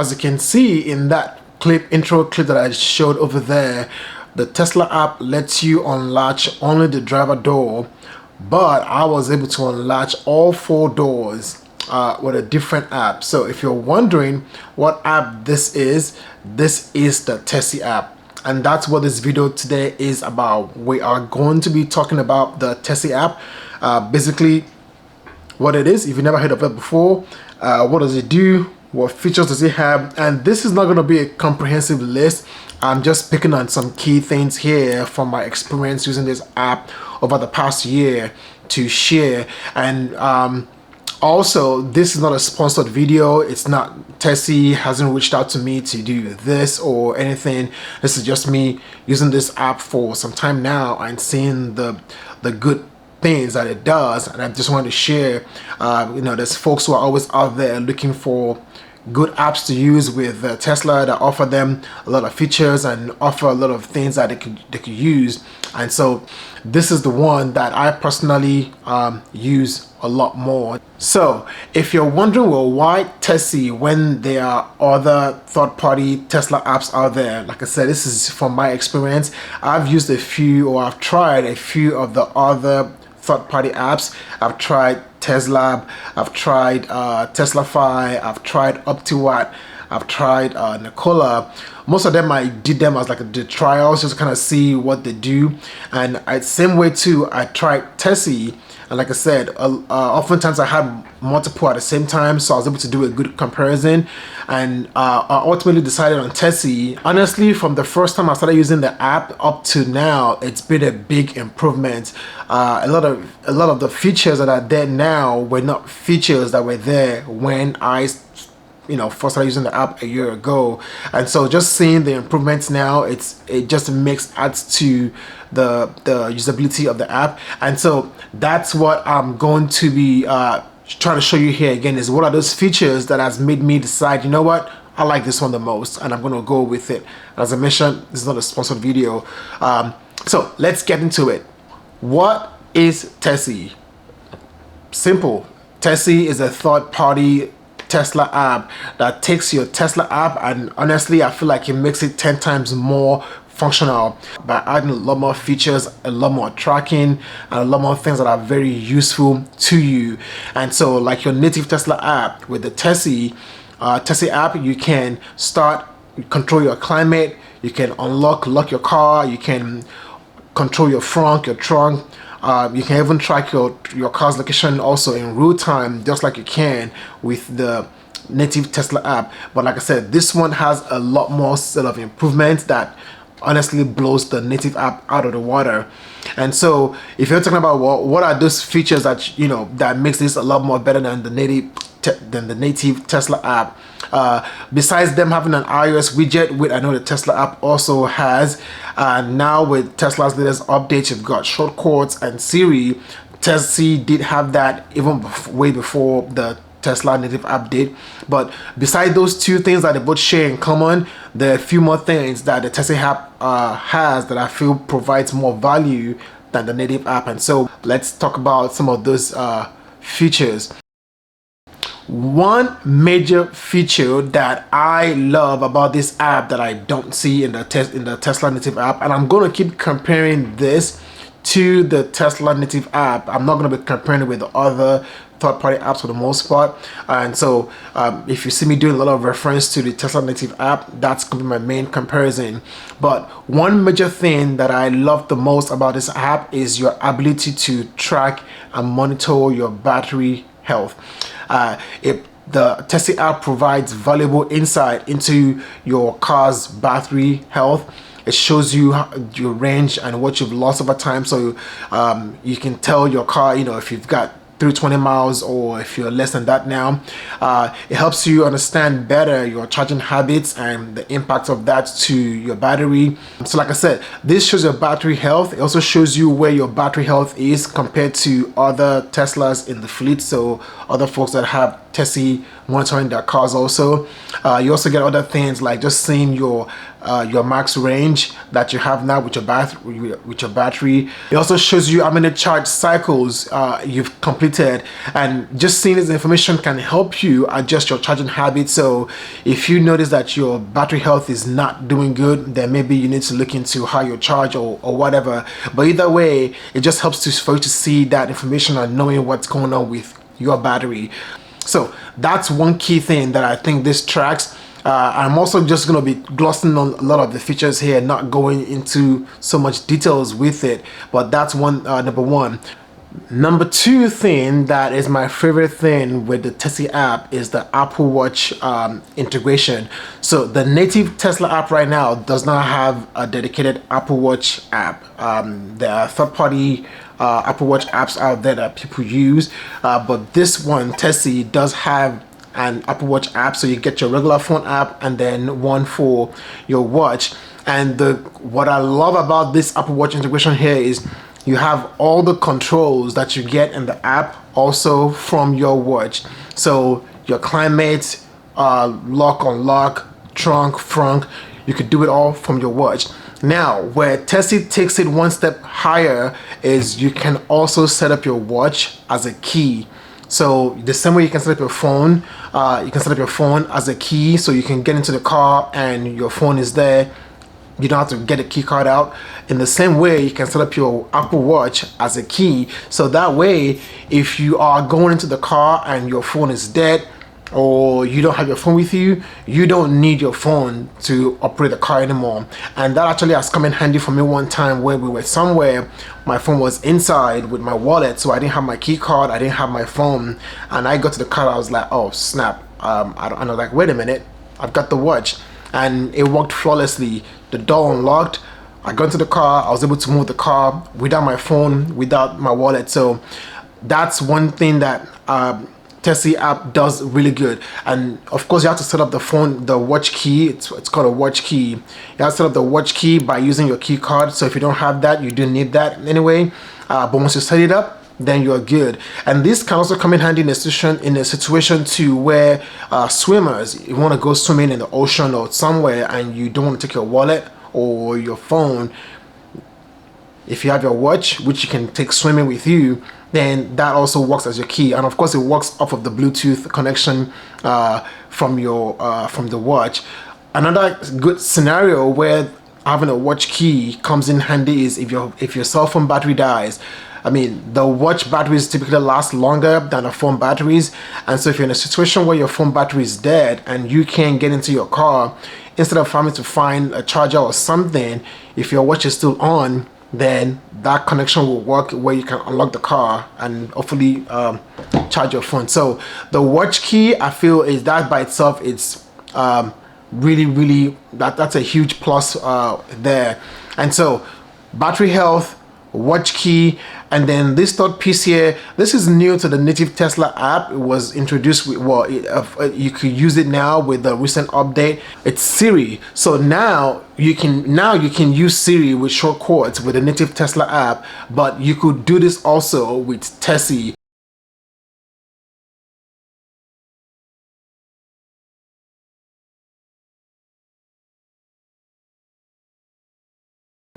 as you can see in that intro clip that I showed over there, the Tesla app lets you unlatch only the driver door, but I was able to unlatch all 4 doors with a different app. So if you're wondering what app this is the Tessie app. And that's what this video today is about. We are going to be talking about the Tessie app. Basically, what it is, if you've never heard of it before, what does it do, what features does it have. And this is not going to be a comprehensive list. I'm just picking on some key things here from my experience using this app over the past year to share. And also, this is not a sponsored video. It's not, Tessie hasn't reached out to me to do this or anything. This is just me using this app for some time now and seeing the good things that it does. And I just wanted to share, there's folks who are always out there looking for good apps to use with Tesla that offer them a lot of features and offer a lot of things that they could use. And so this is the one that I personally use a lot more. So if you're wondering, well, why Tessie when there are other third-party Tesla apps out there, like I said, this is from my experience. I've used a few, or I've tried a few of the other third-party apps. I've tried Tesla, I've tried Teslafy, I've tried UpToWatt, I've tried Nikola. Most of them I did them as like the trials, just to kind of see what they do. And same way too, I tried Tessie, and like I said, oftentimes I had multiple at the same time, so I was able to do a good comparison. And I ultimately decided on Tessie. Honestly, from the first time I started using the app up to now, it's been a big improvement. A lot of the features that are there now were not features that were there when I first started using the app a year ago. And so just seeing the improvements now, it just adds to the usability of the app. And so that's what I'm going to be trying to show you here again, is what are those features that has made me decide, you know what, I like this one the most, and I'm going to go with it. As I mentioned, this is not a sponsored video. So let's get into it. What is Tessie? Simple. Tessie is a third-party Tesla app that takes your Tesla app, and honestly I feel like it makes it 10 times more functional by adding a lot more features, a lot more tracking, and a lot more things that are very useful to you. And so like your native Tesla app, with the Tessie app, you can control your climate, you can lock your car, you can control your trunk. You can even track your car's location also in real time, just like you can with the native Tesla app. But like I said, this one has a lot more set of improvements that honestly blows the native app out of the water. And so if you're talking about what are those features that that makes this a lot more better than the native Tesla app, besides them having an iOS widget, which I know the Tesla app also has, now with Tesla's latest updates, you've got shortcuts and Siri. Tessie did have that even way before the Tesla native app did. But beside those two things that they both share in common, there are a few more things that the Tessie app has that I feel provides more value than the native app. And so let's talk about some of those features. One major feature that I love about this app that I don't see in the Tesla native app, and I'm going to keep comparing this to the Tesla native app. I'm not going to be comparing it with the other third-party apps for the most part. And so if you see me doing a lot of reference to the Tesla native app, that's going to be my main comparison. But one major thing that I love the most about this app is your ability to track and monitor your battery health. The Tessie app provides valuable insight into your car's battery health. It shows you your range and what you've lost over time, so you can tell your car, if you've got 320 miles or if you're less than that now. It helps you understand better your charging habits and the impact of that to your battery. So like I said, this shows your battery health. It also shows you where your battery health is compared to other Teslas in the fleet, so other folks that have Tessie monitoring their cars also. You also get other things like just seeing your your max range that you have now with your battery. It also shows you how many charge cycles you've completed, and just seeing this information can help you adjust your charging habits. So if you notice that your battery health is not doing good, then maybe you need to look into how you charge or whatever. But either way, it just helps for you to see that information and knowing what's going on with your battery. So that's one key thing that I think this tracks. I'm also just going to be glossing on a lot of the features here, not going into so much details with it, but that's number one. Number two thing that is my favorite thing with the Tessie app is the Apple Watch integration. So the native Tesla app right now does not have a dedicated Apple Watch app. There are third-party Apple Watch apps out there that people use, but this one, Tessie, does have an Apple Watch app. So you get your regular phone app and then one for your watch. And what I love about this Apple Watch integration here is you have all the controls that you get in the app also from your watch. So your climate, lock, unlock, trunk, front, you could do it all from your watch. Now, where Tessie takes it one step higher is you can also set up your watch as a key. So the same way you can set up your phone, you can set up your phone as a key, so you can get into the car and your phone is there. You don't have to get a key card out. In the same way, you can set up your Apple Watch as a key. So that way, if you are going into the car and your phone is dead, or you don't have your phone with you, you don't need your phone to operate the car anymore. And that actually has come in handy for me one time where we were somewhere, my phone was inside with my wallet, so I didn't have my key card, I didn't have my phone, and I got to the car, I was like, oh snap, I was like, wait a minute, I've got the watch. And it worked flawlessly. The door unlocked, I got into the car, I was able to move the car without my phone, without my wallet. So that's one thing that Tessie app does really good. And of course you have to set up the watch key. It's called a watch key. You have to set up the watch key by using your key card. So if you don't have that, you do need that anyway. But once you set it up, then you're good. And this can also come in handy in a situation too where swimmers, you want to go swimming in the ocean or somewhere and you don't want to take your wallet or your phone. If you have your watch, which you can take swimming with you, then that also works as your key. And of course it works off of the Bluetooth connection from the watch. Another good scenario where having a watch key comes in handy is if your cell phone battery dies. I mean, the watch batteries typically last longer than the phone batteries, and so if you're in a situation where your phone battery is dead and you can't get into your car, instead of having to find a charger or something, if your watch is still on, then that connection will work where you can unlock the car and hopefully charge your phone. So the watch key, I feel, is that by itself, it's really that's a huge plus there. And so battery health, watch key, and then this third piece here, this is new to the native Tesla app. It was introduced with, you could use it now with the recent update. It's Siri. So now you can use Siri with shortcuts with the native Tesla app, but you could do this also with Tessie.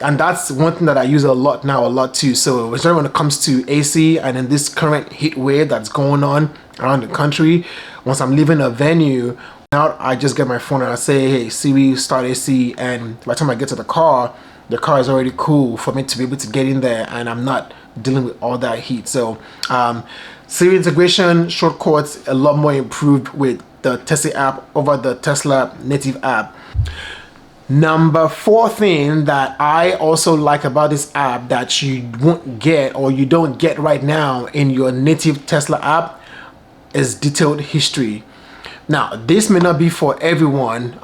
And that's one thing that I use a lot too. So especially when it comes to AC and in this current heat wave that's going on around the country, once I'm leaving a venue, now I just get my phone and I say, hey Siri, start AC, and by the time I get to the car is already cool for me to be able to get in there and I'm not dealing with all that heat. So Siri integration, shortcuts, a lot more improved with the Tessie app over the Tesla native app. Number 4 thing that I also like about this app that you won't get or you don't get right now in your native Tesla app is detailed history. Now, this may not be for everyone,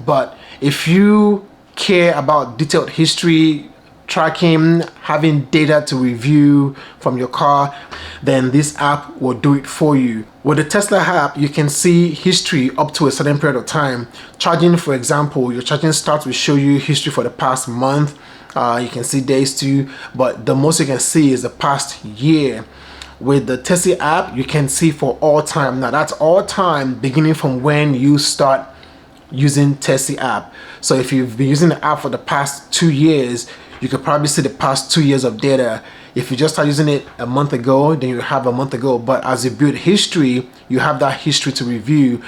but if you care about detailed history, tracking, having data to review from your car, then this app will do it for you. With the Tesla app, you can see history up to a certain period of time. Charging, for example, your charging stats will show you history for the past month. You can see days too, but the most you can see is the past year. With the Tessie app, you can see for all time. Now that's all time beginning from when you start using Tessie app. So if you've been using the app for the past 2 years, you could probably see the past 2 years of data. If you just start using it a month ago, then you have a month ago. But as you build history, you have that history to review.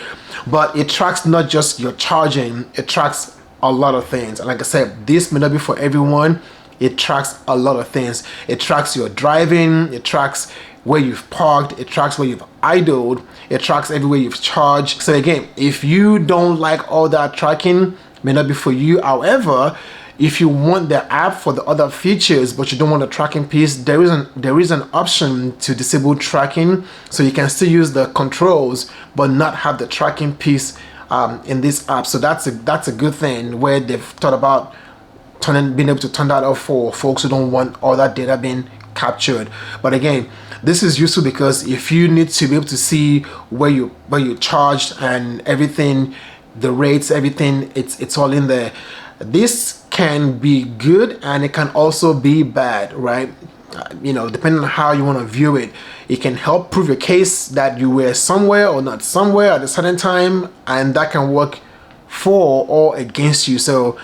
But it tracks not just your charging, it tracks a lot of things. And like I said, this may not be for everyone. It tracks a lot of things. It tracks your driving, it tracks where you've parked, it tracks where you've idled, it tracks everywhere you've charged. So again, if you don't like all that tracking, may not be for you. However, if you want the app for the other features but you don't want the tracking piece, there is an option to disable tracking, so you can still use the controls but not have the tracking piece in this app. So that's a good thing, where they've thought about being able to turn that off for folks who don't want all that data being captured. But again, this is useful because if you need to be able to see where you charged and everything, the rates, everything, it's all in there. This can be good and it can also be bad, right? Depending on how you want to view it. It can help prove your case that you were somewhere or not somewhere at a certain time, and that can work for or against you. So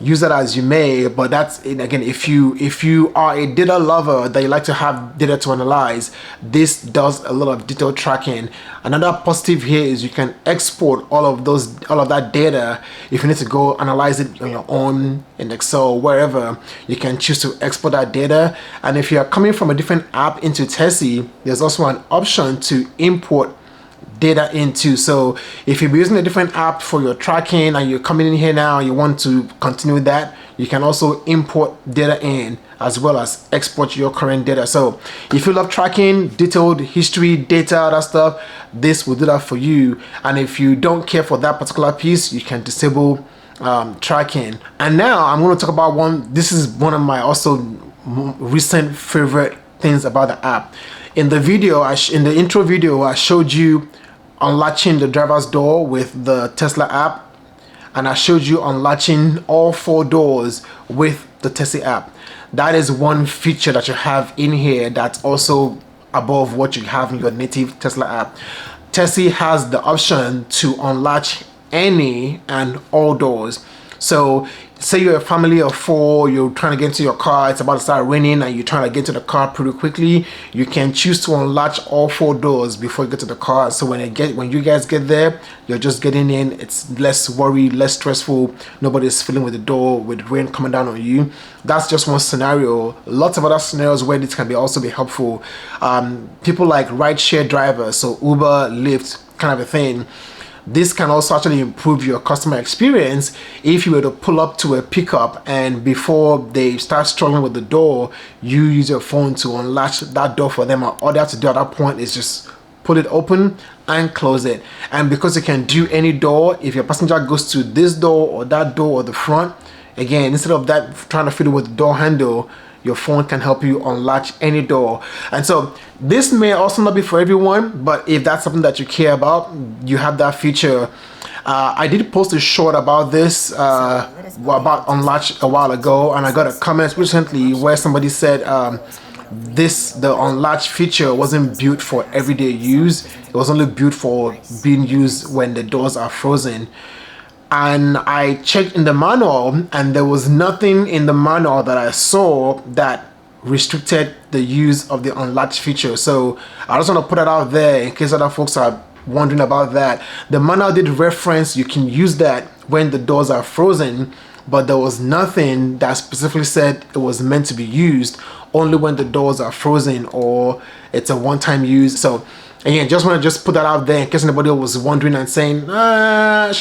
use that as you may, but that's it. Again, if you are a data lover that you like to have data to analyze, this does a lot of detailed tracking. Another positive here is you can export all of that data. If you need to go analyze it on your own in Excel, wherever, you can choose to export that data. And if you are coming from a different app into Tessie, there's also an option to import data into. So if you're using a different app for your tracking and you're coming in here now and you want to continue that, you can also import data in as well as export your current data. So if you love tracking, detailed history, data, that stuff, this will do that for you. And if you don't care for that particular piece, you can disable tracking. And now I'm going to talk about this is one of my also recent favorite things about the app. In the video, in the intro video, I showed you unlatching the driver's door with the Tesla app, and I showed you unlatching all 4 doors with the Tessie app. That is one feature that you have in here that's also above what you have in your native Tesla app. Tessie has the option to unlatch any and all doors. So say you're a family of 4, you're trying to get into your car, it's about to start raining and you're trying to get to the car pretty quickly, you can choose to unlatch all 4 doors before you get to the car. So when you guys get there, you're just getting in, it's less worry, less stressful, nobody's fiddling with the door with rain coming down on you. That's just one scenario. Lots of other scenarios where this can also be helpful. People like rideshare drivers, so Uber, Lyft, kind of a thing. This can also actually improve your customer experience if you were to pull up to a pickup and before they start struggling with the door, you use your phone to unlatch that door for them. All they have to do at that point is just put it open and close it. And because you can do any door, if your passenger goes to this door or that door or the front, again, instead of that trying to fiddle with the door handle, your phone can help you unlatch any door. And so this may also not be for everyone, but if that's something that you care about, you have that feature. I did post a short about this, about Unlatch a while ago, and I got a comment recently where somebody said the Unlatch feature wasn't built for everyday use. It was only built for being used when the doors are frozen. And I checked in the manual and there was nothing in the manual that I saw that restricted the use of the unlatch feature. So I just want to put it out there in case other folks are wondering about that. The manual did reference you can use that when the doors are frozen, but there was nothing that specifically said it was meant to be used only when the doors are frozen or it's a one-time use. So again, just want to put that out there in case anybody was wondering and saying, should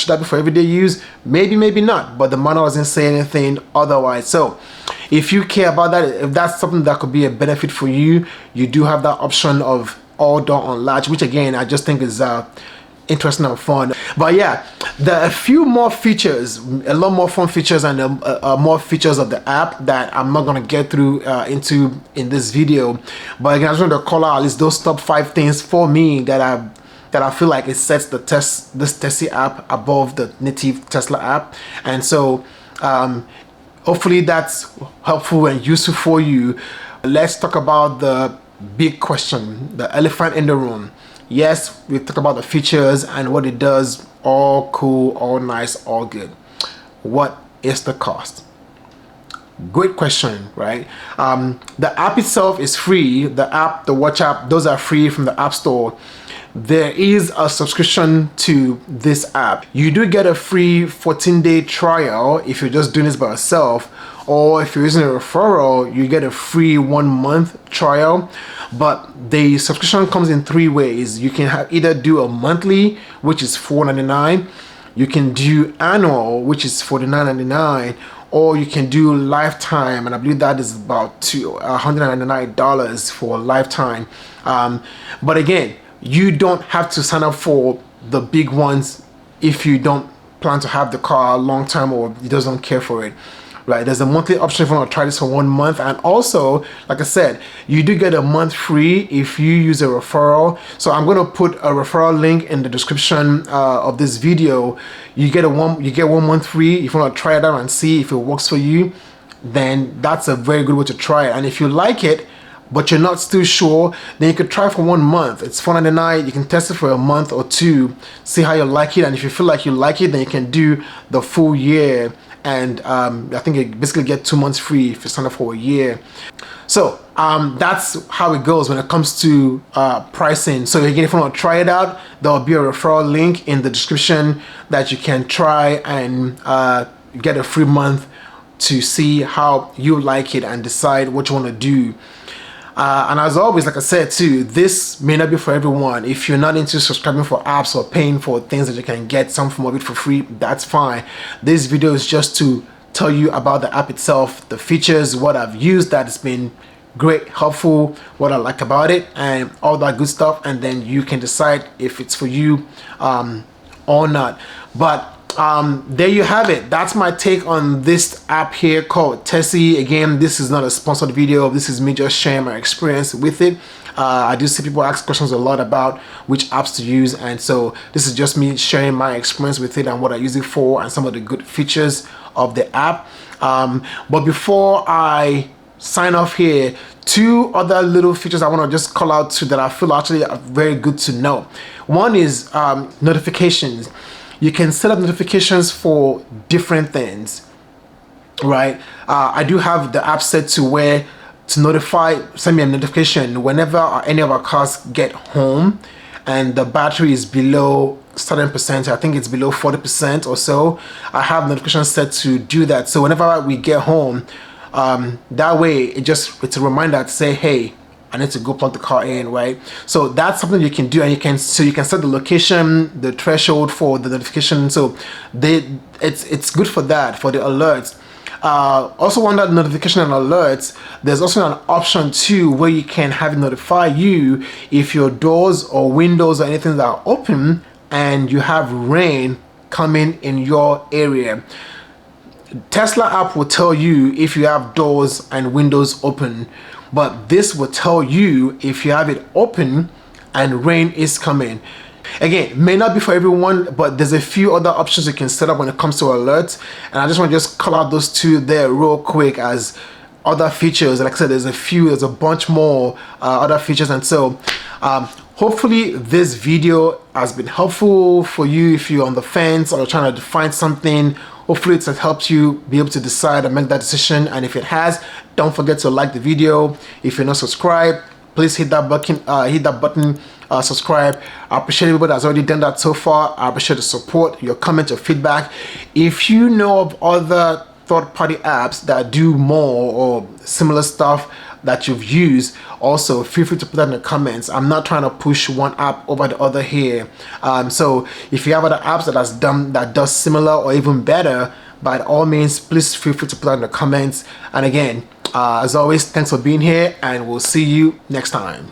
that be for everyday use? Maybe, maybe not, but the manual doesn't say anything otherwise. So if you care about that, if that's something that could be a benefit for you, you do have that option of all door unlatch, which again, I just think is interesting and fun. But yeah, there are a few more features, a lot more fun features and more features of the app that I'm not going to get through in this video. But again, I just want to call out at least those top 5 things for me that I feel like it sets this Tessie app above the native Tesla app. And so hopefully that's helpful and useful for you. Let's talk about the big question, the elephant in the room. Yes, we talked about the features and what it does all cool, all nice, all good. What is the cost? Great question, right? The app itself is free. The app, the watch app, those are free from the App Store. There is a subscription to this app. You do get a free 14-day trial if you're just doing this by yourself, or if you're using a referral, you get a free 1-month trial. But the subscription comes in 3 ways. You can either do a monthly, which is $4.99. You can do annual, which is $49.99, or you can do lifetime, and I believe that is about $199 for lifetime. But again, you don't have to sign up for the big ones if you don't plan to have the car long term or you just don't care for it. Right, there's a monthly option if you want to try this for 1 month, and also, like I said, you do get a month free if you use a referral. So I'm going to put a referral link in the description of this video. You get 1 month free. If you want to try it out and see if it works for you, then that's a very good way to try it. And if you like it, but you're not still sure, then you could try for 1 month. It's $4.99. You can test it for a month or 2, see how you like it, and if you feel like you like it, then you can do the full year. And I think you basically get 2 months free if you sign up for a year. So that's how it goes when it comes to pricing. So again, if you want to try it out, there'll be a referral link in the description that you can try and get a free month to see how you like it and decide what you want to do. And as always, like I said too, this may not be for everyone. If you're not into subscribing for apps or paying for things that you can get some form of it for free, that's fine. This video is just to tell you about the app itself, the features, what I've used that has been great, helpful, what I like about it, and all that good stuff, and then you can decide if it's for you or not. But there you have it. That's my take on this app here called Tessie. Again, this is not a sponsored video. This is me just sharing my experience with it. I do see people ask questions a lot about which apps to use, and so this is just me sharing my experience with it and what I use it for and some of the good features of the app. But before I sign off here, 2 other little features I want to just call out to that I feel actually are very good to know. One is notifications. You can set up notifications for different things, right? I do have the app set to where to send me a notification whenever any of our cars get home and the battery is below certain percent. I think it's below 40% or so. I have notifications set to do that. So whenever we get home, that way it's a reminder to say, hey, I need to go plug the car in, right? So that's something you can do, and you can set the location, the threshold for the notification. So it's good for that, for the alerts. Also under notification and alerts, there's also an option too where you can have it notify you if your doors or windows or anything that are open and you have rain coming in your area. Tesla app will tell you if you have doors and windows open, but this will tell you if you have it open and rain is coming. Again, may not be for everyone, but there's a few other options you can set up when it comes to alerts, and I just want to call out those 2 there real quick as other features. Like I said, there's a bunch more other features, and so hopefully this video has been helpful for you if you're on the fence or trying to find something. Hopefully it has helped you be able to decide and make that decision, and if it has, don't forget to like the video. If you're not subscribed, please hit that button, subscribe. I appreciate everybody that's already done that so far. I appreciate the support, your comments, your feedback. If you know of other third-party apps that do more or similar stuff that you've used, also feel free to put that in the comments. I'm not trying to push one app over the other here. So if you have other apps that does similar or even better, by all means, please feel free to put that in the comments. And again, as always, thanks for being here, and we'll see you next time.